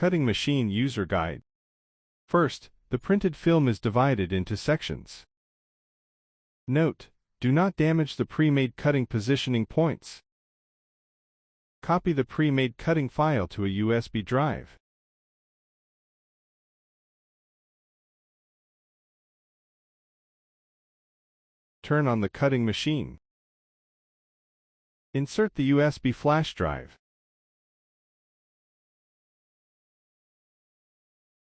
Cutting Machine User Guide. First, the printed film is divided into sections. Note: do not damage the pre-made cutting positioning points. Copy the pre-made cutting file to a USB drive. Turn on the cutting machine. Insert the USB flash drive.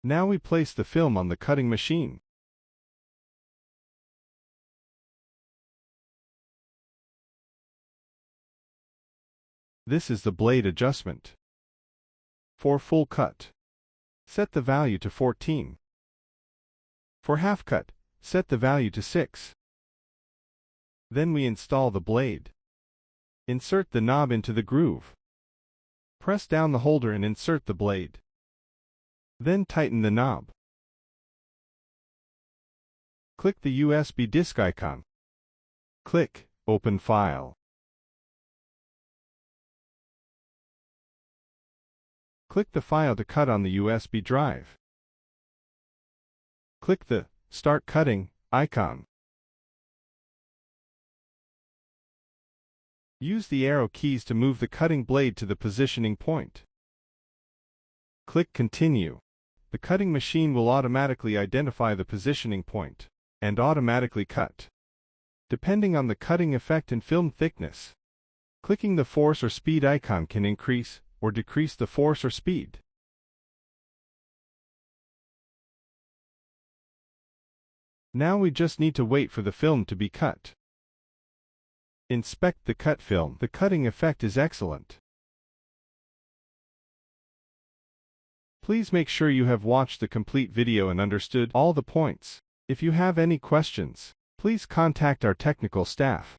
Now we place the film on the cutting machine. This is the blade adjustment. For full cut, set the value to 14. For half cut, set the value to 6. Then we install the blade. Insert the knob into the groove. Press down the holder and insert the blade. Then tighten the knob. Click the USB disk icon. Click Open File. Click the file to cut on the USB drive. Click the Start Cutting icon. Use the arrow keys to move the cutting blade to the positioning point. Click Continue. The cutting machine will automatically identify the positioning point and automatically cut, depending on the cutting effect and film thickness. Clicking the force or speed icon can increase or decrease the force or speed. Now we just need to wait for the film to be cut. Inspect the cut film. The cutting effect is excellent. Please make sure you have watched the complete video and understood all the points. If you have any questions, please contact our technical staff.